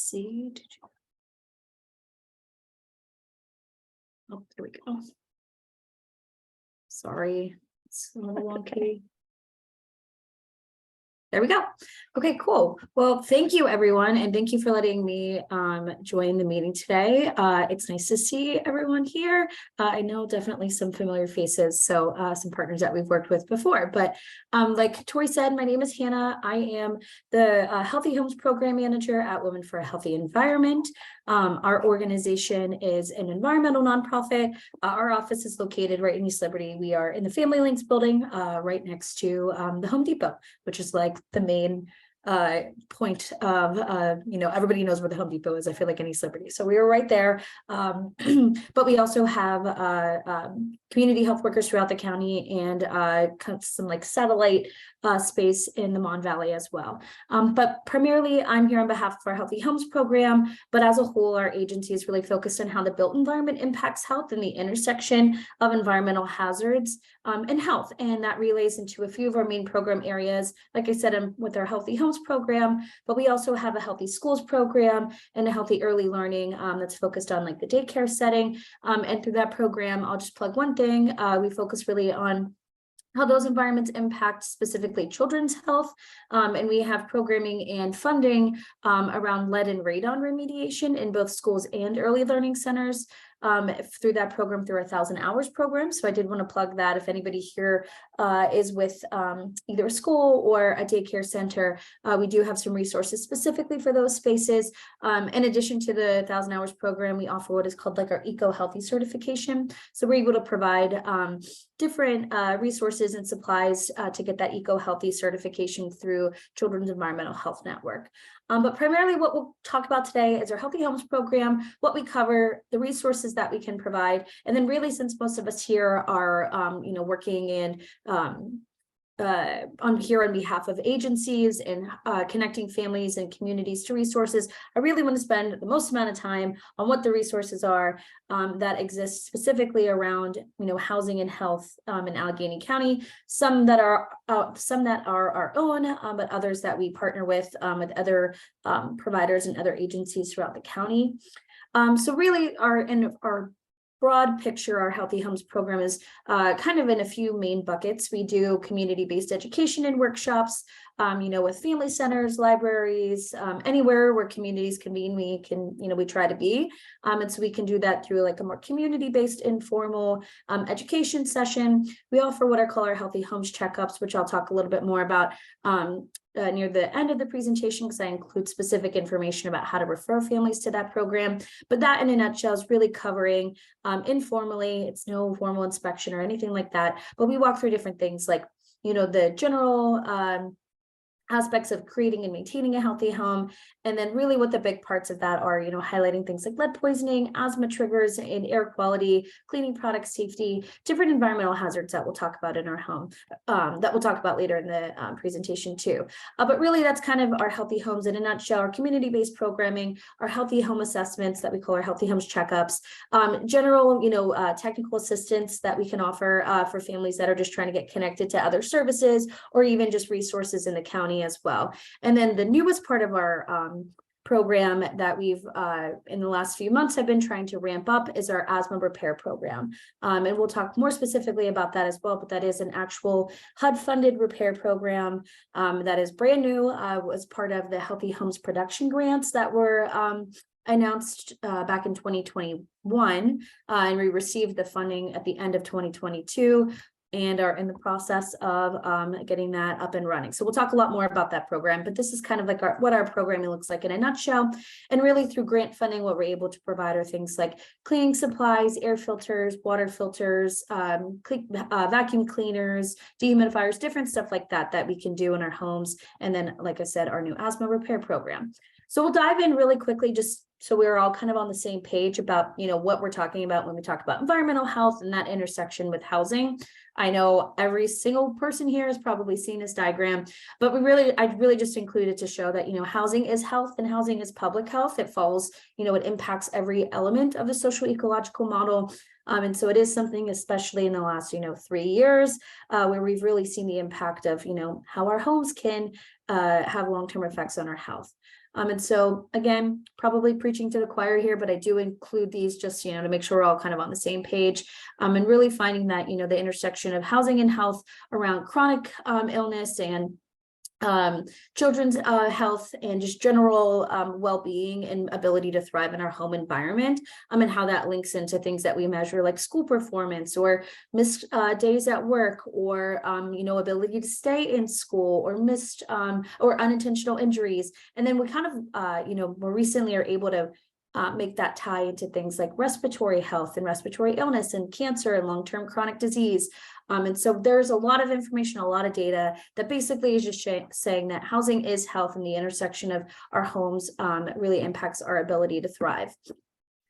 see. Oh, there we go. Sorry, it's a little wonky. There we go. Okay, cool. Well, thank you, everyone. And thank you for letting me join the meeting today. It's nice to see everyone here. I know definitely some familiar faces, so some partners that we've worked with before. But like Tori said, my name is Hannah. I am the Healthy Homes Program Manager at Women for a Healthy Environment. Our organization is an environmental nonprofit. Our office is located right in East Liberty. We are in the Family Links building right next to the Home Depot, which is like the main point of everybody knows where the Home Depot is. I feel like in East Liberty, so we were right there. But we also have community health workers throughout the county and some like satellite space in the Mon Valley as well. But primarily I'm here on behalf of our Healthy Homes program, but as a whole our agency is really focused on how the built environment impacts health and the intersection of environmental hazards and health, and that relays into a few of our main program areas. Like I said, I'm with our Healthy Homes program, but we also have a Healthy Schools program and a Healthy Early Learning that's focused on like the daycare setting, and through that program I'll just plug one thing. We focus really on how those environments impact specifically children's health. And we have programming and funding around lead and radon remediation in both schools and early learning centers through that program, through our 1,000 Hours program. So I did want to plug that if anybody here is with either a school or a daycare center, we do have some resources specifically for those spaces. In addition to the 1,000 Hours program, we offer what is called like our Eco Healthy certification. So we're able to provide different resources and supplies to get that Eco Healthy certification through Children's Environmental Health Network. But primarily what we'll talk about today is our Healthy Homes program, what we cover, the resources that we can provide, and then really, since most of us here are working in on behalf of agencies and connecting families and communities to resources, I really want to spend the most amount of time on what the resources are that exist specifically around housing and health in Allegheny County. Some that are our own, but others that we partner with other providers and other agencies throughout the county. So really our broad picture, our Healthy Homes program is kind of in a few main buckets. We do community-based education and workshops, with family centers, libraries, anywhere where communities convene, we try to be. And so we can do that through like a more community-based informal education session. We offer what I call our Healthy Homes checkups, which I'll talk a little bit more about near the end of the presentation, because I include specific information about how to refer families to that program. But that in a nutshell is really covering informally. It's no formal inspection or anything like that, but we walk through different things like the general aspects of creating and maintaining a healthy home, and then really what the big parts of that are, highlighting things like lead poisoning, asthma triggers in air quality, cleaning product safety, different environmental hazards that we'll talk about in our home, that we'll talk about later in the presentation too. But really that's kind of our Healthy Homes in a nutshell, our community-based programming, our healthy home assessments that we call our Healthy Homes checkups, general, technical assistance that we can offer for families that are just trying to get connected to other services, or even just resources in the county as well. And then the newest part of our program that we've in the last few months have been trying to ramp up is our asthma repair program. And we'll talk more specifically about that as well, but that is an actual HUD funded repair program that is brand new, was part of the Healthy Homes production grants that were announced back in 2021, and we received the funding at the end of 2022. And are in the process of getting that up and running. So we'll talk a lot more about that program, but this is kind of like what our programming looks like in a nutshell. And really through grant funding, what we're able to provide are things like cleaning supplies, air filters, water filters, vacuum cleaners, dehumidifiers, different stuff like that we can do in our homes. And then, like I said, our new asthma repair program. So we'll dive in really quickly, just so we're all kind of on the same page about, what we're talking about when we talk about environmental health and that intersection with housing. I know every single person here has probably seen this diagram, but I really just included to show that, housing is health and housing is public health. It falls, it impacts every element of the social ecological model. And so it is something, especially in the last, 3 years, where we've really seen the impact of, how our homes can have long-term effects on our health. And so again, probably preaching to the choir here, but I do include these just, to make sure we're all kind of on the same page, and really finding that, the intersection of housing and health around chronic illness and children's health and just general well-being and ability to thrive in our home environment, and how that links into things that we measure like school performance or missed days at work, or ability to stay in school, or missed or unintentional injuries. And then we kind of more recently are able to make that tie into things like respiratory health and respiratory illness and cancer and long-term chronic disease. And so there's a lot of information, a lot of data that basically is just saying that housing is health, and the intersection of our homes really impacts our ability to thrive.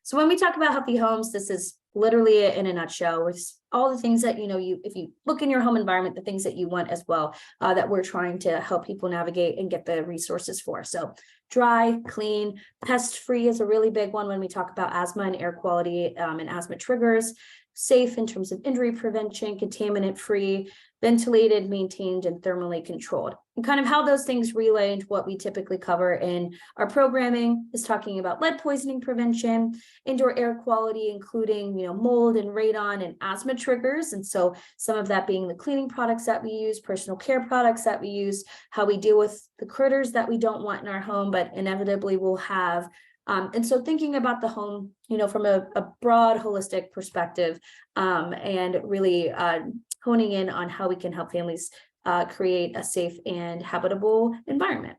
So when we talk about healthy homes, this is literally in a nutshell, with all the things that, if you look in your home environment, the things that you want as well, that we're trying to help people navigate and get the resources for. So dry, clean, pest-free is a really big one when we talk about asthma and air quality and asthma triggers. Safe in terms of injury prevention, contaminant-free, ventilated, maintained, and thermally controlled. And kind of how those things relay into what we typically cover in our programming is talking about lead poisoning prevention, indoor air quality, including, mold and radon and asthma triggers. And so some of that being the cleaning products that we use, personal care products that we use, how we deal with the critters that we don't want in our home, but inevitably will have. And so thinking about the home, from a broad, holistic perspective, and really honing in on how we can help families create a safe and habitable environment.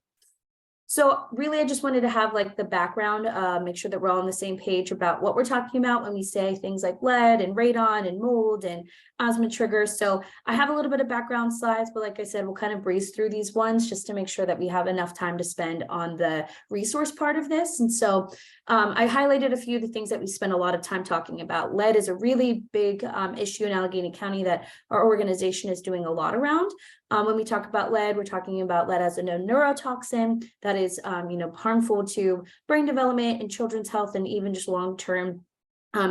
So really, I just wanted to have like the background, make sure that we're all on the same page about what we're talking about when we say things like lead and radon and mold and asthma triggers. So I have a little bit of background slides, but like I said, we'll kind of breeze through these ones just to make sure that we have enough time to spend on the resource part of this. And so I highlighted a few of the things that we spend a lot of time talking about. Lead is a really big issue in Allegheny County that our organization is doing a lot around. When we talk about lead, we're talking about lead as a known neurotoxin that is, harmful to brain development and children's health, and even just long-term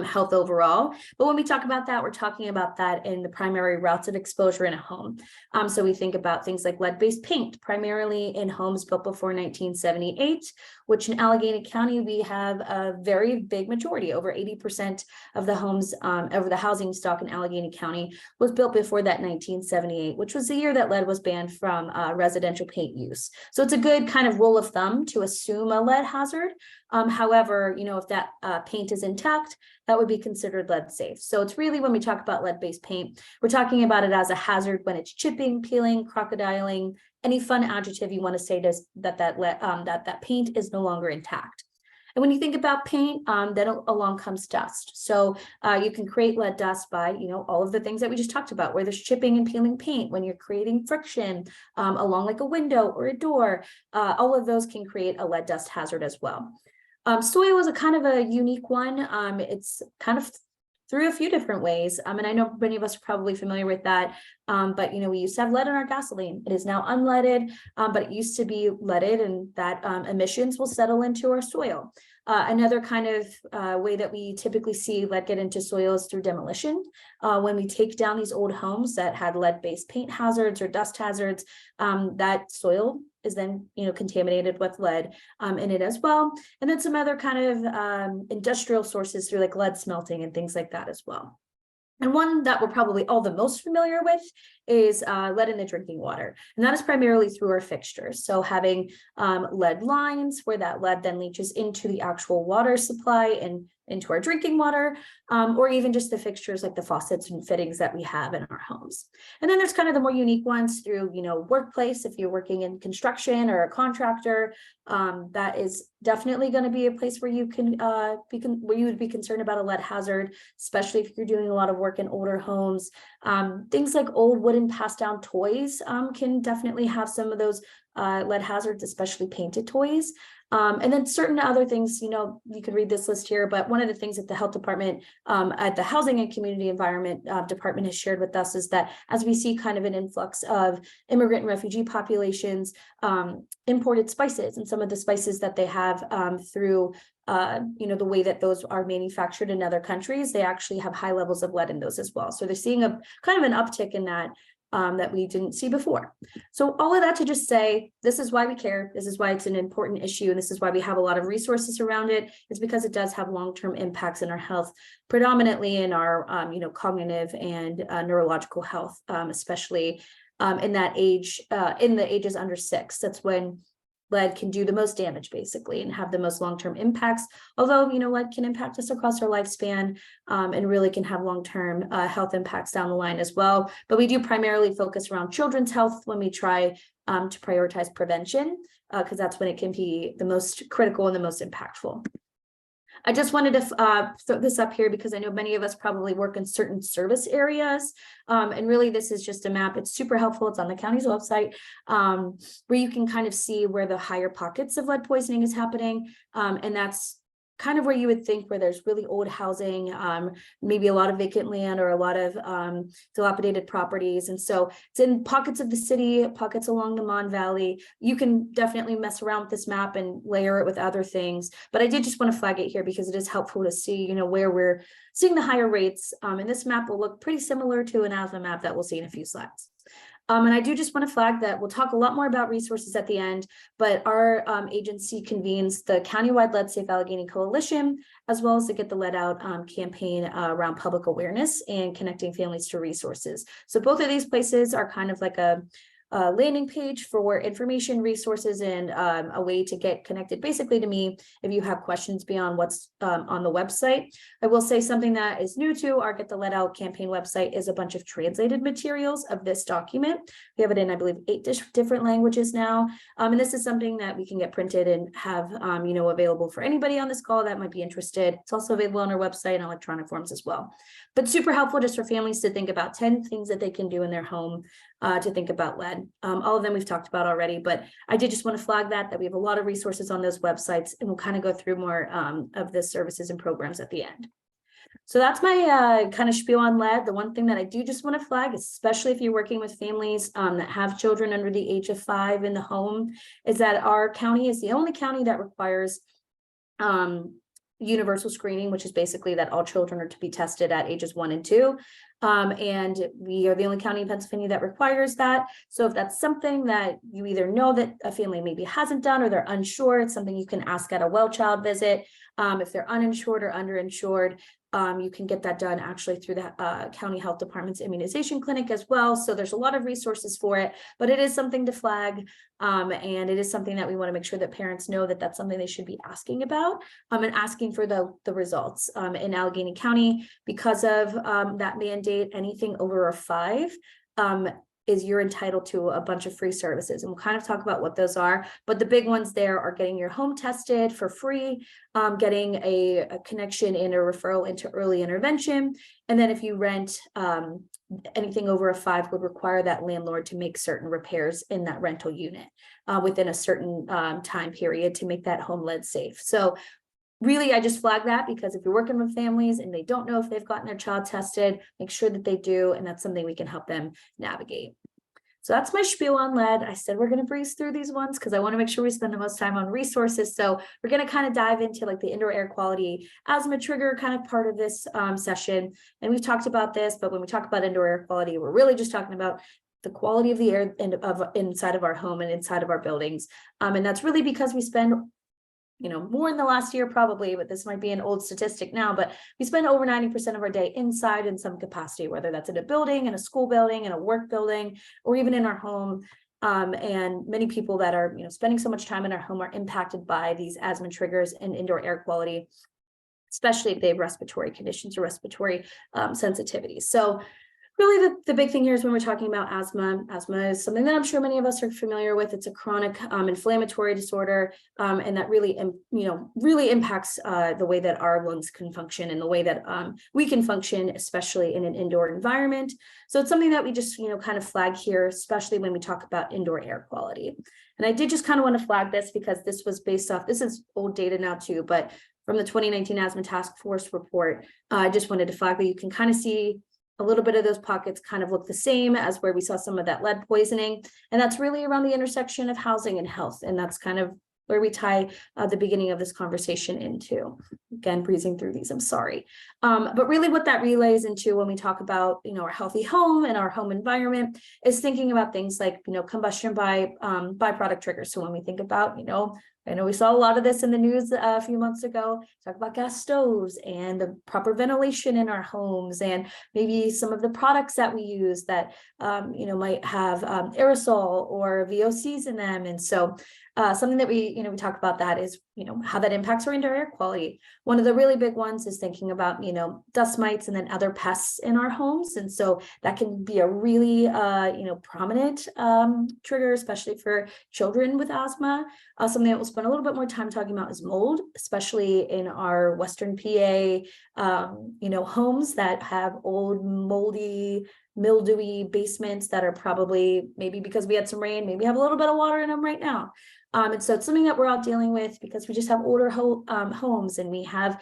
health overall. But when we talk about that, we're talking about that in the primary routes of exposure in a home. So we think about things like lead-based paint, primarily in homes built before 1978, which in Allegheny County, we have a very big majority. Over 80% of the homes, over the housing stock in Allegheny County was built before that 1978, which was the year that lead was banned from residential paint use. So it's a good kind of rule of thumb to assume a lead hazard. However, if that paint is intact, that would be considered lead safe. So it's really, when we talk about lead-based paint, we're talking about it as a hazard when it's chipping, peeling, crocodiling, any fun adjective you want to say that paint is no longer intact. And when you think about paint, then along comes dust. So you can create lead dust by, all of the things that we just talked about, where there's chipping and peeling paint, when you're creating friction along like a window or a door, all of those can create a lead dust hazard as well. Soil is a kind of a unique one. It's kind of through a few different ways. And I know many of us are probably familiar with that. But, we used to have lead in our gasoline. It is now unleaded, but it used to be leaded, and that emissions will settle into our soil. Another kind of way that we typically see lead get into soil is through demolition. When we take down these old homes that had lead-based paint hazards or dust hazards, that soil is then, contaminated with lead in it as well. And then some other kind of industrial sources through like lead smelting and things like that as well. And one that we're probably all the most familiar with is lead in the drinking water. And that is primarily through our fixtures. So having lead lines where that lead then leaches into the actual water supply and into our drinking water, or even just the fixtures like the faucets and fittings that we have in our homes. And then there's kind of the more unique ones through, workplace. If you're working in construction or a contractor, that is definitely going to be a place where you can where you would be concerned about a lead hazard, especially if you're doing a lot of work in older homes. Things like old wooden passed down toys can definitely have some of those lead hazards, especially painted toys. And then certain other things, you could read this list here, but one of the things that the health department at the Housing and Community Environment Department has shared with us is that as we see kind of an influx of immigrant and refugee populations, imported spices and some of the spices that they have through the way that those are manufactured in other countries, they actually have high levels of lead in those as well. So they're seeing a kind of an uptick in that that we didn't see before. So all of that to just say, this is why we care. This is why it's an important issue. And this is why we have a lot of resources around it, is because it does have long-term impacts in our health, predominantly in our, cognitive and neurological health, especially in that age, in the ages under 6. That's when lead can do the most damage, basically, and have the most long-term impacts. Although, lead can impact us across our lifespan, and really can have long-term health impacts down the line as well. But we do primarily focus around children's health when we try to prioritize prevention, because that's when it can be the most critical and the most impactful. I just wanted to throw this up here because I know many of us probably work in certain service areas. And really, this is just a map. It's super helpful. It's on the county's website, where you can kind of see where the higher pockets of lead poisoning is happening. And that's kind of where you would think where there's really old housing, maybe a lot of vacant land or a lot of dilapidated properties. And so it's in pockets of the city, pockets along the Mon Valley. You can definitely mess around with this map and layer it with other things. But I did just want to flag it here because it is helpful to see, where we're seeing the higher rates. And this map will look pretty similar to an asthma map that we'll see in a few slides. And I do just want to flag that we'll talk a lot more about resources at the end, but our agency convenes the Countywide Lead Safe Allegheny Coalition, as well as the Get the Lead Out campaign around public awareness and connecting families to resources. So both of these places are kind of like a landing page for information, resources, and a way to get connected basically to me if you have questions beyond what's on the website. I will say something that is new to our Get the Lead Out campaign website is a bunch of translated materials of this document. We have it in, I believe, 8 different languages now. And this is something that we can get printed and have, available for anybody on this call that might be interested. It's also available on our website in electronic forms as well. But super helpful just for families to think about 10 things that they can do in their home to think about lead. All of them we've talked about already, but I did just want to flag that we have a lot of resources on those websites, and we'll kind of go through more of the services and programs at the end. So that's my kind of spiel on lead. The one thing that I do just want to flag, especially if you're working with families that have children under the age of 5 in the home, is that our county is the only county that requires universal screening, which is basically that all children are to be tested at ages 1 and 2. And we are the only county in Pennsylvania that requires that. So if that's something that you either know that a family maybe hasn't done, or they're unsure, it's something you can ask at a well child visit. If they're uninsured or underinsured, you can get that done actually through the county health department's immunization clinic as well. So there's a lot of resources for it, but it is something to flag. And it is something that we want to make sure that parents know that that's something they should be asking about, and asking for the results. In Allegheny County, because of that mandate, anything over a 5 is you're entitled to a bunch of free services, and we'll kind of talk about what those are. But the big ones there are getting your home tested for free, getting a connection and a referral into early intervention, and then if you rent, anything over a 5 would require that landlord to make certain repairs in that rental unit within a certain time period to make that home lead safe. So really, I just flag that because if you're working with families and they don't know if they've gotten their child tested, make sure that they do, and that's something we can help them navigate. So that's my spiel on lead. I said we're going to breeze through these ones because I want to make sure we spend the most time on resources. So we're going to kind of dive into like the indoor air quality asthma trigger kind of part of this session. And we've talked about this, but when we talk about indoor air quality, we're really just talking about the quality of the air inside of our home and inside of our buildings. And that's really because we spend more in the last year probably, but this might be an old statistic now, but we spend over 90% of our day inside in some capacity, whether that's in a building, in a school building, in a work building, or even in our home. And many people that are, spending so much time in our home are impacted by these asthma triggers and indoor air quality, especially if they have respiratory conditions or respiratory sensitivities. So really, the big thing here is when we're talking about asthma. Asthma is something that I'm sure many of us are familiar with. It's a chronic inflammatory disorder, and that really, really impacts the way that our lungs can function and the way that we can function, especially in an indoor environment. So it's something that we just, kind of flag here, especially when we talk about indoor air quality. And I did just kind of want to flag this because this was based off, this is old data now too, but from the 2019 Asthma Task Force report, I just wanted to flag that you can kind of see a little bit of those pockets kind of look the same as where we saw some of that lead poisoning. And that's really around the intersection of housing and health. And that's kind of where we tie the beginning of this conversation into. Again, breezing through these, I'm sorry. But really what that relays into when we talk about, our healthy home and our home environment is thinking about things like, combustion by byproduct triggers. So when we think about, I know we saw a lot of this in the news a few months ago, talk about gas stoves and the proper ventilation in our homes, and maybe some of the products that we use that, might have aerosol or VOCs in them. And so something that we talk about that is, how that impacts our indoor air quality. One of the really big ones is thinking about, dust mites and then other pests in our homes. And so that can be a really, prominent trigger, especially for children with asthma. Something that we'll spend a little bit more time talking about is mold, especially in our Western PA, homes that have old, moldy, mildewy basements that are probably, maybe because we had some rain, maybe have a little bit of water in them right now. And so it's something that we're all dealing with because we just have older homes, and we have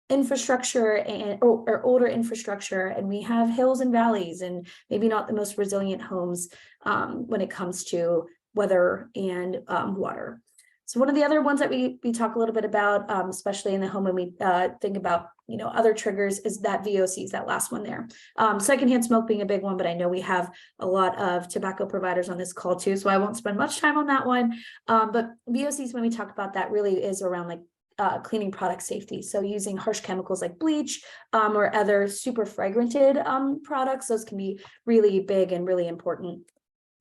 infrastructure or older infrastructure, and we have hills and valleys, and maybe not the most resilient homes when it comes to weather and water. So one of the other ones that we talk a little bit about, especially in the home when we think about, other triggers, is that VOCs, that last one there. Secondhand smoke being a big one, but I know we have a lot of tobacco providers on this call too, so I won't spend much time on that one. But VOCs, when we talk about that, really is around like cleaning product safety. So using harsh chemicals like bleach or other super fragranted products, those can be really big and really important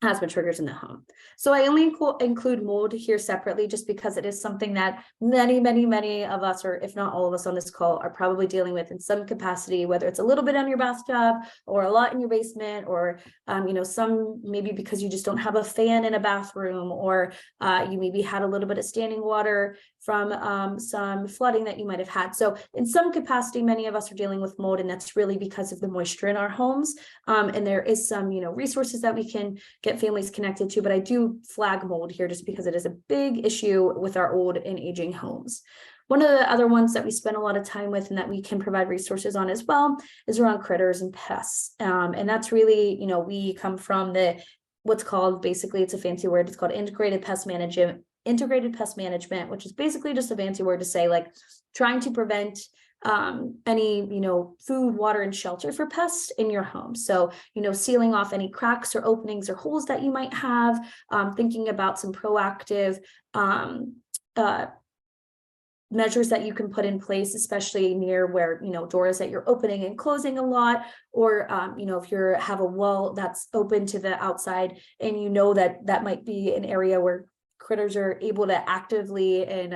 asthma triggers in the home. So I only include mold here separately just because it is something that many of us, or if not all of us on this call, are probably dealing with in some capacity, whether it's a little bit on your bathtub or a lot in your basement, or some maybe because you just don't have a fan in a bathroom, or you maybe had a little bit of standing water from some flooding that you might have had. So in some capacity, many of us are dealing with mold, and that's really because of the moisture in our homes. And there is some resources that we can get families connected to, but I do flag mold here just because it is a big issue with our old and aging homes. One of the other ones that we spend a lot of time with and that we can provide resources on as well is around critters and pests. And that's really, we come from what's called, basically, it's a fancy word, it's called integrated pest management, which is basically just a fancy word to say like trying to prevent any food, water, and shelter for pests in your home. So sealing off any cracks or openings or holes that you might have, thinking about some proactive measures that you can put in place, especially near where doors that you're opening and closing a lot, or if you have a wall that's open to the outside and that might be an area where critters are able to actively and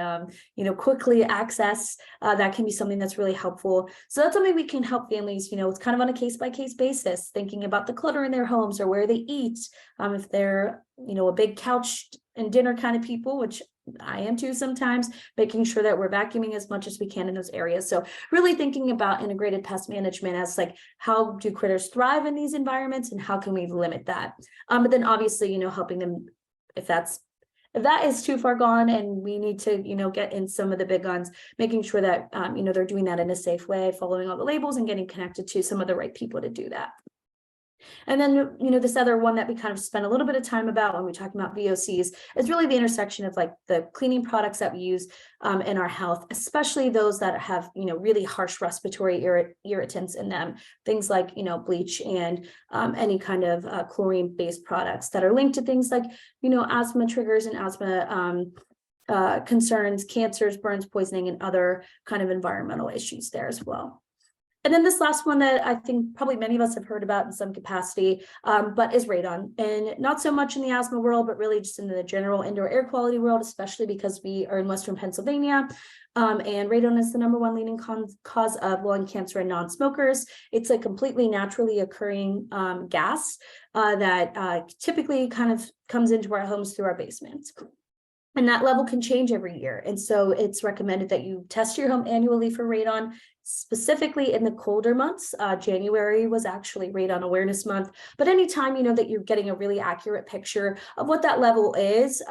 quickly access, that can be something that's really helpful. So that's something we can help families, it's kind of on a case-by-case basis, thinking about the clutter in their homes or where they eat. If they're a big couch and dinner kind of people, which I am too sometimes, making sure that we're vacuuming as much as we can in those areas. So really thinking about integrated pest management as like, how do critters thrive in these environments and how can we limit that? But then obviously, helping them if that is too far gone and we need to, get in some of the big guns, making sure that, they're doing that in a safe way, following all the labels and getting connected to some of the right people to do that. And then, this other one that we kind of spend a little bit of time about when we talk about VOCs is really the intersection of like the cleaning products that we use in our health, especially those that have, really harsh respiratory irritants in them, things like, bleach and any kind of chlorine-based products that are linked to things like, asthma triggers and asthma concerns, cancers, burns, poisoning, and other kind of environmental issues there as well. And then this last one that I think probably many of us have heard about in some capacity, but is radon, and not so much in the asthma world, but really just in the general indoor air quality world, especially because we are in Western Pennsylvania. And radon is the #1 leading cause of lung cancer in non-smokers. It's a completely naturally occurring gas that typically kind of comes into our homes through our basements. And that level can change every year. And so it's recommended that you test your home annually for radon, specifically in the colder months. January was actually Radon Awareness Month. But anytime that you're getting a really accurate picture of what that level is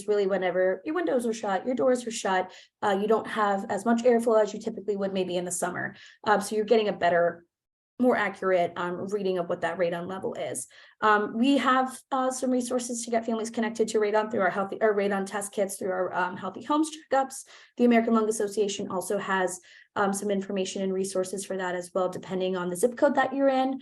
really whenever your windows are shut, your doors are shut, you don't have as much airflow as you typically would maybe in the summer. So you're getting a better more accurate reading of what that radon level is. We have some resources to get families connected to radon through our radon test kits through our Healthy Homes checkups. The American Lung Association also has some information and resources for that as well, depending on the zip code that you're in,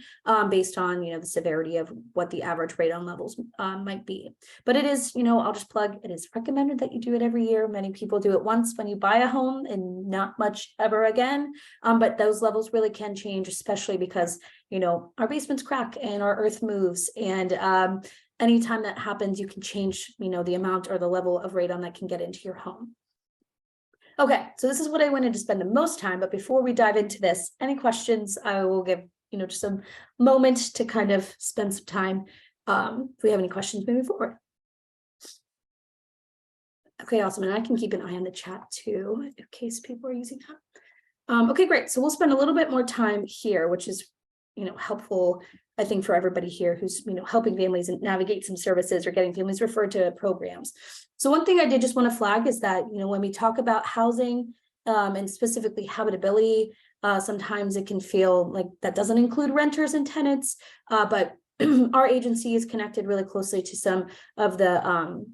based on the severity of what the average radon levels might be. But it is, I'll just plug, it is recommended that you do it every year. Many people do it once when you buy a home and not much ever again. But those levels really can change, especially because our basements crack and our earth moves, and anytime that happens, you can change the amount or the level of radon that can get into your home. Okay, so this is what I wanted to spend the most time, but before we dive into this, any questions? I will give just a moment to kind of spend some time if we have any questions moving forward. Okay, awesome, and I can keep an eye on the chat too in case people are using that. Okay, great. So we'll spend a little bit more time here, which is helpful, I think, for everybody here who's helping families navigate some services or getting families referred to programs. So one thing I did just want to flag is that when we talk about housing and specifically habitability, sometimes it can feel like that doesn't include renters and tenants, but our agency is connected really closely to some of the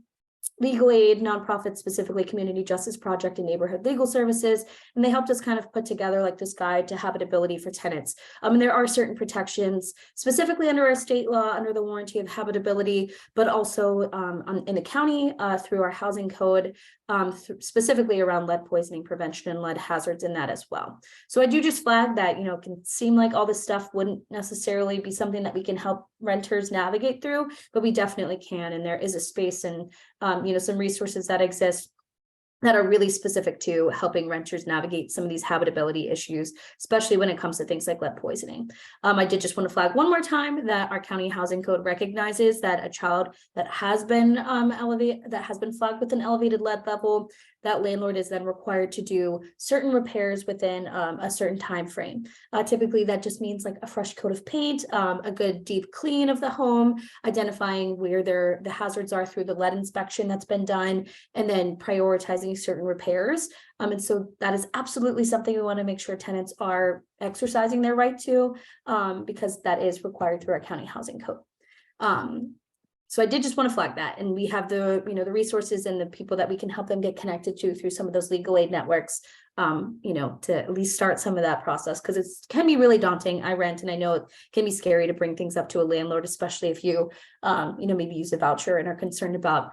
legal aid nonprofits, specifically Community Justice Project and Neighborhood Legal Services, and they helped us kind of put together like this guide to habitability for tenants. And there are certain protections specifically under our state law under the warranty of habitability, but also in the county through our housing code, specifically around lead poisoning prevention and lead hazards in that as well. So I do just flag that it can seem like all this stuff wouldn't necessarily be something that we can help renters navigate through, but we definitely can, and there is a space and some resources that exist that are really specific to helping renters navigate some of these habitability issues, especially when it comes to things like lead poisoning. I did just want to flag one more time that our county housing code recognizes that a child that has been flagged with an elevated lead level, that landlord is then required to do certain repairs within a certain time frame. Typically, that just means like a fresh coat of paint, a good deep clean of the home, identifying where the hazards are through the lead inspection that's been done, and then prioritizing certain repairs. And so that is absolutely something we want to make sure tenants are exercising their right to, because that is required through our county housing code. So I did just want to flag that, and we have the the resources and the people that we can help them get connected to through some of those legal aid networks, to at least start some of that process, because it can be really daunting. I rent, and I know it can be scary to bring things up to a landlord, especially if you maybe use a voucher and are concerned about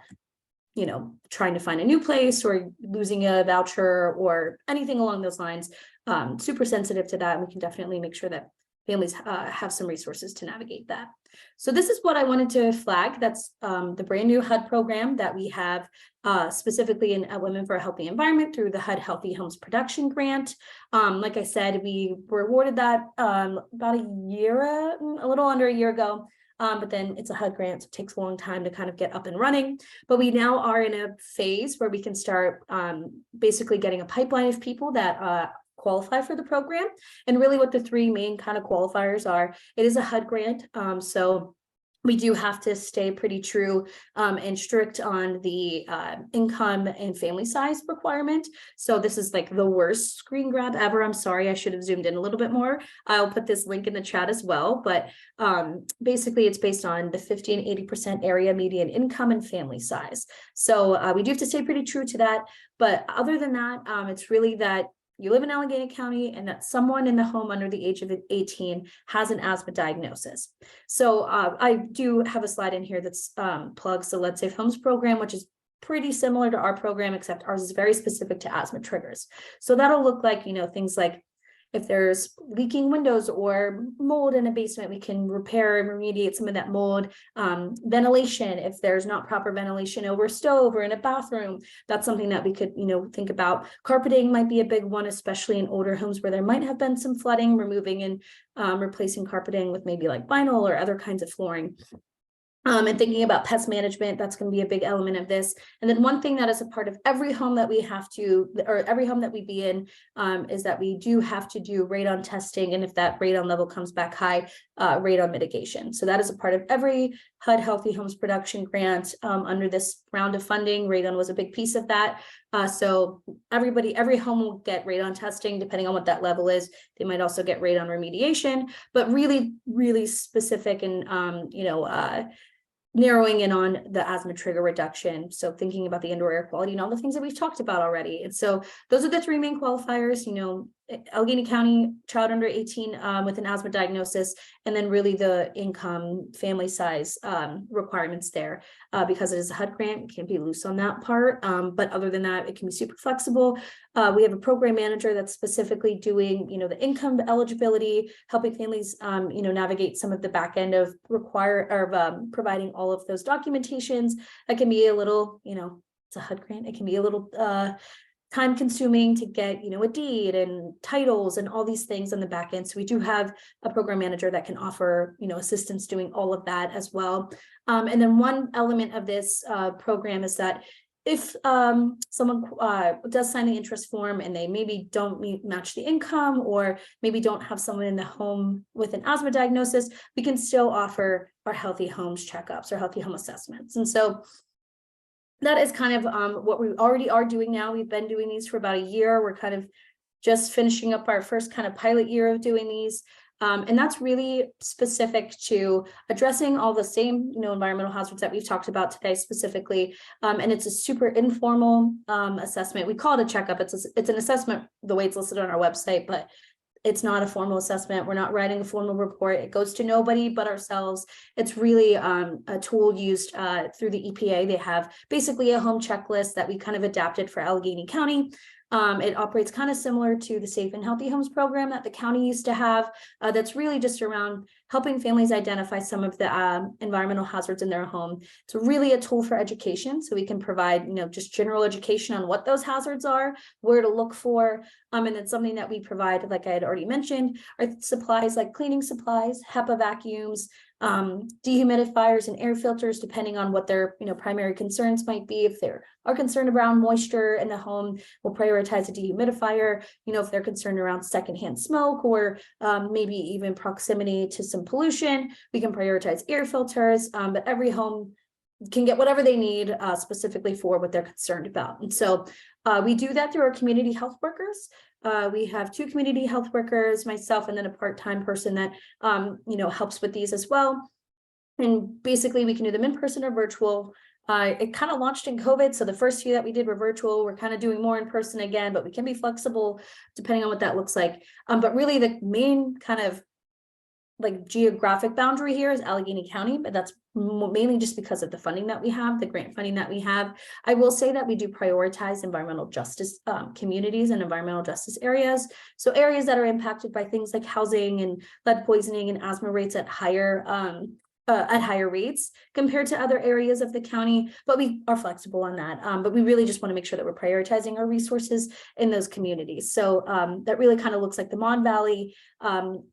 trying to find a new place or losing a voucher or anything along those lines. Super sensitive to that, and we can definitely make sure that families have some resources to navigate that. So this is what I wanted to flag. That's the brand new HUD program that we have specifically in Women for a Healthy Environment through the HUD Healthy Homes Production Grant. Like I said, we were awarded that about a little under a year ago. But then it's a HUD grant, so it takes a long time to kind of get up and running. But we now are in a phase where we can start basically getting a pipeline of people that qualify for the program. And really what the three main kind of qualifiers are, it is a HUD grant. So we do have to stay pretty true and strict on the income and family size requirement. So this is like the worst screen grab ever. I'm sorry, I should have zoomed in a little bit more. I'll put this link in the chat as well. But basically it's based on the 50 and 80% area median income and family size. So we do have to stay pretty true to that. But other than that, it's really that you live in Allegheny County and that someone in the home under the age of 18 has an asthma diagnosis. So I do have a slide in here that's plugs the Lead Safe Homes program, which is pretty similar to our program, except ours is very specific to asthma triggers. So that'll look like, things like if there's leaking windows or mold in a basement, we can repair and remediate some of that mold. Ventilation, if there's not proper ventilation over a stove or in a bathroom, that's something that we could, think about. Carpeting might be a big one, especially in older homes where there might have been some flooding, removing and replacing carpeting with maybe like vinyl or other kinds of flooring. And thinking about pest management, that's going to be a big element of this. And then one thing that is a part of every home that we have to, or every home that we be in, is that we do have to do radon testing. And if that radon level comes back high, radon mitigation. So that is a part of every HUD Healthy Homes Production Grant under this round of funding. Radon was a big piece of that. So every home will get radon testing, depending on what that level is. They might also get radon remediation, but really, really specific and, narrowing in on the asthma trigger reduction. So thinking about the indoor air quality and all the things that we've talked about already. And so those are the three main qualifiers, Allegheny County, child under 18 with an asthma diagnosis, and then really the income, family size requirements there. Because it is a HUD grant, we can't be loose on that part. But other than that, it can be super flexible. We have a program manager that's specifically doing, the income eligibility, helping families, navigate some of the back end of providing all of those documentations. That can be a little, it's a HUD grant. It can be a little time consuming to get, a deed and titles and all these things on the back end. So we do have a program manager that can offer, assistance doing all of that as well. And then one element of this program is that if someone does sign the interest form and they maybe don't match the income, or maybe don't have someone in the home with an asthma diagnosis, we can still offer our healthy homes checkups or healthy home assessments. And so that is kind of what we already are doing now. We've been doing these for about a year. We're kind of just finishing up our first kind of pilot year of doing these. And that's really specific to addressing all the same, environmental hazards that we've talked about today specifically. And it's a super informal assessment. We call it a checkup. It's an assessment the way it's listed on our website, but it's not a formal assessment. We're not writing a formal report. It goes to nobody but ourselves. It's really a tool used through the EPA. They have basically a home checklist that we kind of adapted for Allegheny County. It operates kind of similar to the Safe and Healthy Homes program that the county used to have. That's really just around helping families identify some of the environmental hazards in their home. It's really a tool for education. So we can provide, just general education on what those hazards are, where to look for. And it's something that we provide, like I had already mentioned, are supplies like cleaning supplies, HEPA vacuums, dehumidifiers and air filters, depending on what their primary concerns might be. If they are concerned around moisture in the home, we'll prioritize a dehumidifier. If they're concerned around secondhand smoke, or maybe even proximity to some pollution, we can prioritize air filters. But every home can get whatever they need specifically for what they're concerned about. And so we do that through our community health workers. We have 2 community health workers, myself, and then a part-time person that, helps with these as well. And basically we can do them in person or virtual. It kind of launched in COVID. So the first few that we did were virtual. We're kind of doing more in person again, but we can be flexible depending on what that looks like. But really the main kind of like geographic boundary here is Allegheny County, but that's mainly just because of the funding that we have, the grant funding that we have. I will say that we do prioritize environmental justice communities and environmental justice areas. So areas that are impacted by things like housing and lead poisoning and asthma rates at higher rates compared to other areas of the county, but we are flexible on that. But we really just want to make sure that we're prioritizing our resources in those communities. So that really kind of looks like the Mon Valley,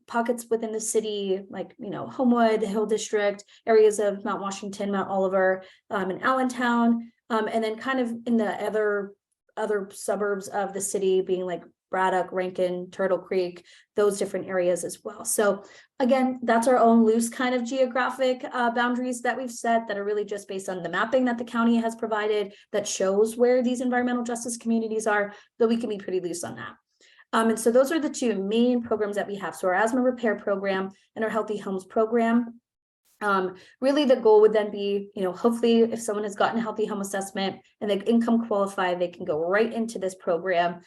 pockets within the city, like, Homewood, Hill District, areas of Mount Washington, Mount Oliver, and Allentown, and then kind of in the other suburbs of the city being like Braddock, Rankin, Turtle Creek, those different areas as well. So again, that's our own loose kind of geographic boundaries that we've set that are really just based on the mapping that the county has provided that shows where these environmental justice communities are, though we can be pretty loose on that. And so those are the 2 main programs that we have. So our asthma repair program and our healthy homes program. Really the goal would then be, hopefully if someone has gotten a healthy home assessment and they income qualify, they can go right into this program,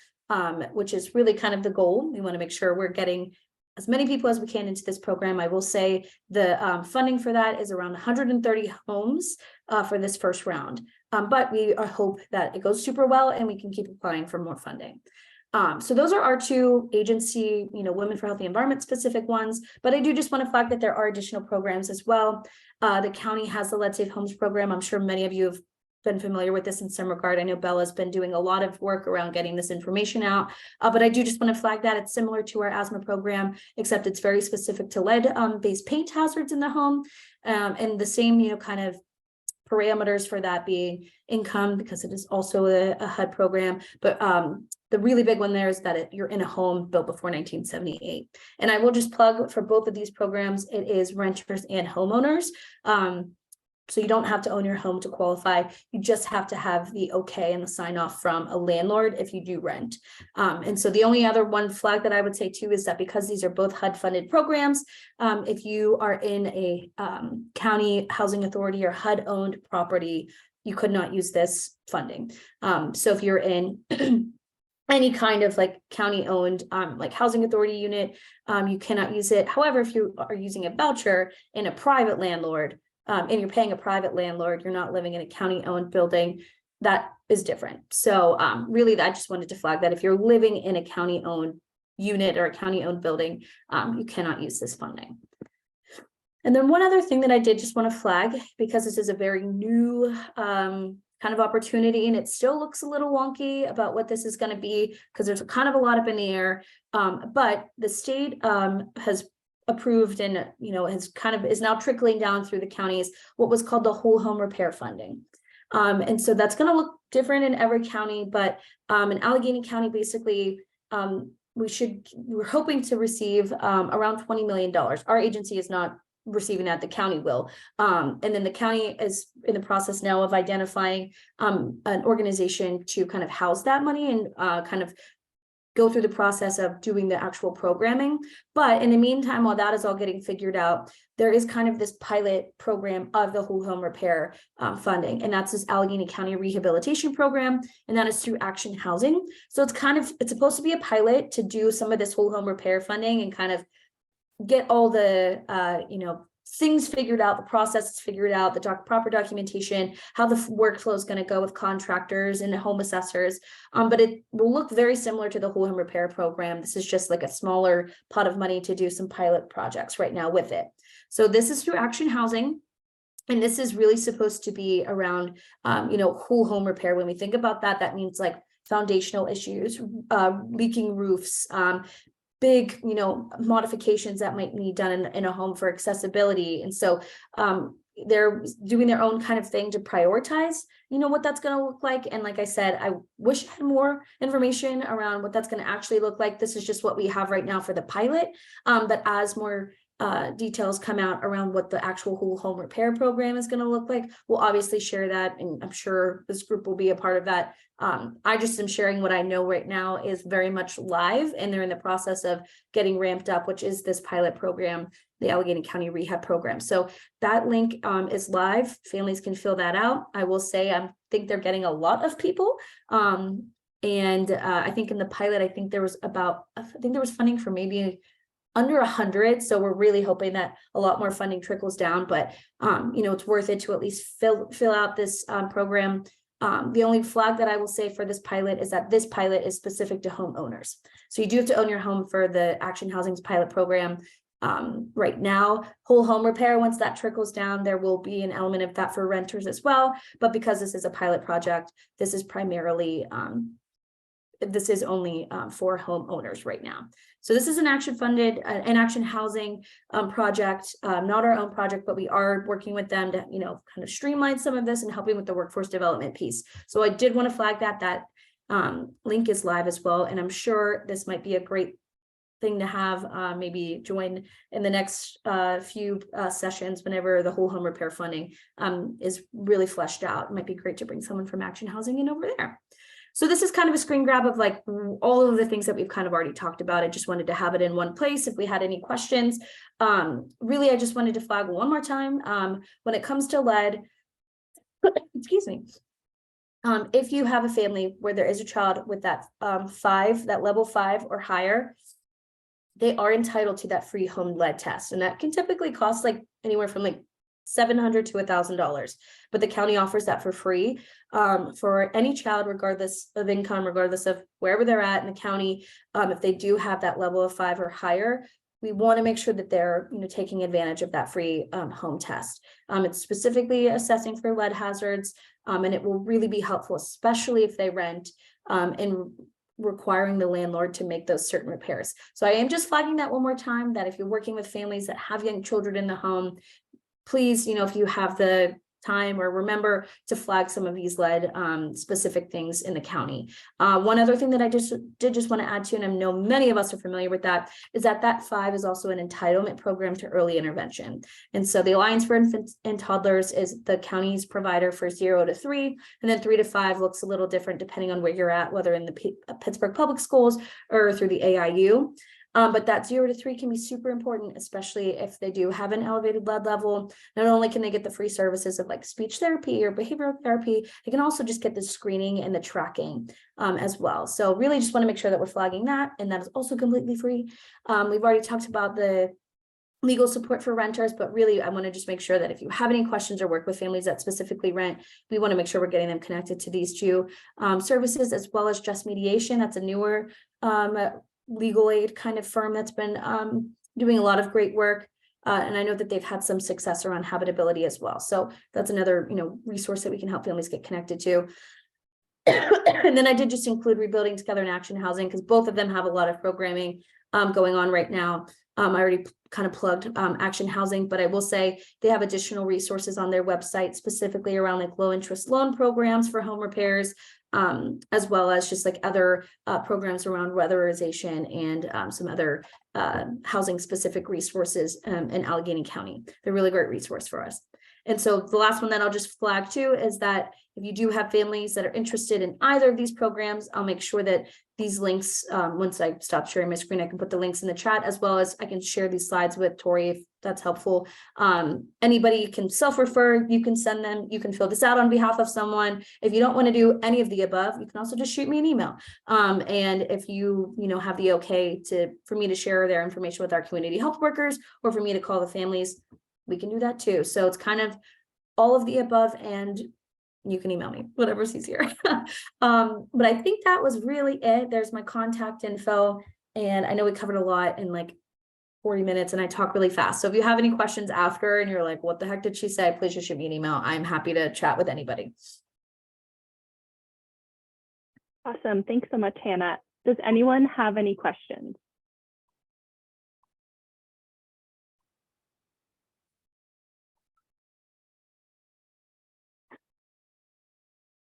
which is really kind of the goal. We want to make sure we're getting as many people as we can into this program. I will say the funding for that is around 130 homes for this first round. But we hope that it goes super well and we can keep applying for more funding. So those are our 2 agency, Women for Healthy Environment specific ones, but I do just want to flag that there are additional programs as well. The county has the Let's Save Homes program. I'm sure many of you have been familiar with this in some regard. I know Bella's been doing a lot of work around getting this information out, but I do just want to flag that it's similar to our asthma program, except it's very specific to lead-based paint hazards in the home, and the same, kind of parameters for that being income, because it is also a HUD program. But the really big one there is that you're in a home built before 1978. And I will just plug for both of these programs, it is renters and homeowners. So you don't have to own your home to qualify. You just have to have the okay and the sign off from a landlord if you do rent. And so the only other one flag that I would say too is that because these are both HUD funded programs, if you are in a county housing authority or HUD owned property, you could not use this funding. So if you're in any kind of like county owned like housing authority unit, you cannot use it. However, if you are using a voucher in a private landlord, and you're paying a private landlord, you're not living in a county owned building, that is different. So really, I just wanted to flag that if you're living in a county owned unit or a county owned building, you cannot use this funding. And then one other thing that I did just want to flag, because this is a very new kind of opportunity, and it still looks a little wonky about what this is going to be, because there's kind of a lot up in the air, but the state has approved and is now trickling down through the counties what was called the whole home repair funding. And so that's going to look different in every county, but in Allegheny County, basically, we're hoping to receive around $20 million. Our agency is not receiving that, the county will. And then the county is in the process now of identifying an organization to kind of house that money and kind of go through the process of doing the actual programming. But in the meantime, while that is all getting figured out, there is kind of this pilot program of the whole home repair funding, and that's this Allegheny County rehabilitation program, and that is through Action Housing. So it's supposed to be a pilot to do some of this whole home repair funding and kind of get all the things figured out, the processes figured out, the proper documentation, how the workflow is going to go with contractors and home assessors. But it will look very similar to the whole home repair program. This is just like a smaller pot of money to do some pilot projects right now with it. So this is through Action Housing. And this is really supposed to be around, whole home repair. When we think about that, that means like foundational issues, leaking roofs, big, modifications that might need done in a home for accessibility. And so they're doing their own kind of thing to prioritize, what that's going to look like. And like I said, I wish I had more information around what that's going to actually look like. This is just what we have right now for the pilot. But as more details come out around what the actual whole home repair program is going to look like, we'll obviously share that, and I'm sure this group will be a part of that. I just am sharing what I know right now is very much live, and they're in the process of getting ramped up, which is this pilot program, the Allegheny County Rehab Program. So that link is live. Families can fill that out. I will say I think they're getting a lot of people. And I think in the pilot, there was funding for maybe under 100. So we're really hoping that a lot more funding trickles down, but it's worth it to at least fill out this program. The only flag that I will say for this pilot is that this pilot is specific to homeowners. So you do have to own your home for the Action Housing's pilot program. Right now, whole home repair, once that trickles down, there will be an element of that for renters as well. But because this is a pilot project, this is primarily this is only for homeowners right now. So this is an Action Housing project, not our own project, but we are working with them to, kind of streamline some of this and helping with the workforce development piece. So I did want to flag that link is live as well. And I'm sure this might be a great thing to have maybe join in the next few sessions whenever the whole home repair funding is really fleshed out. It might be great to bring someone from Action Housing in over there. So this is kind of a screen grab of like all of the things that we've kind of already talked about. I just wanted to have it in one place. If we had any questions, really, I just wanted to flag one more time. When it comes to lead, excuse me, if you have a family where there is a child with that that level 5 or higher, they are entitled to that free home lead test. And that can typically cost like anywhere from like $700 to $1,000, but the county offers that for free for any child, regardless of income, regardless of wherever they're at in the county. If they do have that level of 5 or higher, we want to make sure that they're taking advantage of that free home test. It's specifically assessing for lead hazards, and it will really be helpful, especially if they rent and requiring the landlord to make those certain repairs. So I am just flagging that one more time, that if you're working with families that have young children in the home, please, if you have the time or remember to flag some of these lead specific things in the county. One other thing that I just want to add to, and I know many of us are familiar with that, is that 5 is also an entitlement program to early intervention. And so the Alliance for Infants and Toddlers is the county's provider for 0 to 3, and then 3 to 5 looks a little different depending on where you're at, whether in the Pittsburgh Public Schools or through the AIU. But that 0 to 3 can be super important, especially if they do have an elevated lead level. Not only can they get the free services of like speech therapy or behavioral therapy, they can also just get the screening and the tracking as well. So really just want to make sure that we're flagging that, and that is also completely free. We've already talked about the legal support for renters, but really I want to just make sure that if you have any questions or work with families that specifically rent, we want to make sure we're getting them connected to these 2 services, as well as Just Mediation. That's a newer legal aid kind of firm that's been doing a lot of great work. And I know that they've had some success around habitability as well. So that's another, resource that we can help families get connected to. And then I did just include Rebuilding Together and Action Housing, because both of them have a lot of programming going on right now. I already kind of plugged Action Housing, but I will say they have additional resources on their website, specifically around like low interest loan programs for home repairs, as well as just like other programs around weatherization and some other housing specific resources in Allegheny County. They're a really great resource for us. And so the last one that I'll just flag too is that if you do have families that are interested in either of these programs, I'll make sure that these links, once I stop sharing my screen, I can put the links in the chat, as well as I can share these slides with Tori if that's helpful. Anybody can self-refer, you can send them, you can fill this out on behalf of someone. If you don't want to do any of the above, you can also just shoot me an email. And if you have the okay for me to share their information with our community health workers, or for me to call the families, we can do that too. So it's kind of all of the above, and you can email me, whatever's easier. But I think that was really it. There's my contact info, and I know we covered a lot in like 40 minutes, and I talk really fast. So if you have any questions after and you're like, what the heck did she say? Please just shoot me an email. I'm happy to chat with anybody. Awesome. Thanks so much, Hannah. Does anyone have any questions?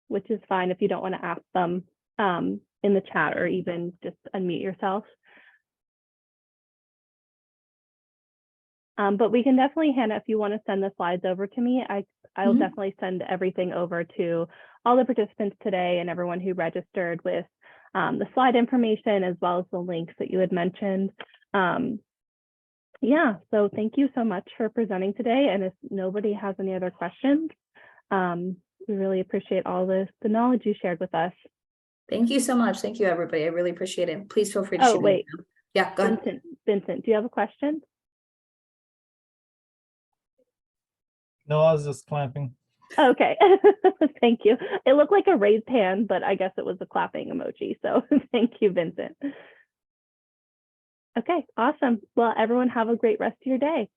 Which is fine if you don't want to ask them in the chat, or even just unmute yourself. But we can definitely, Hannah, if you want to send the slides over to me, I'll definitely send everything over to all the participants today and everyone who registered with the slide information, as well as the links that you had mentioned. Yeah, so thank you so much for presenting today. And if nobody has any other questions, we really appreciate all the knowledge you shared with us. Thank you so much. Thank you, everybody. I really appreciate it. Please feel free to shoot me. Yeah, go ahead. Vincent, do you have a question? No, I was just clapping. Okay, thank you. It looked like a raised hand, but I guess it was a clapping emoji. So thank you, Vincent. Okay, awesome. Well, everyone have a great rest of your day.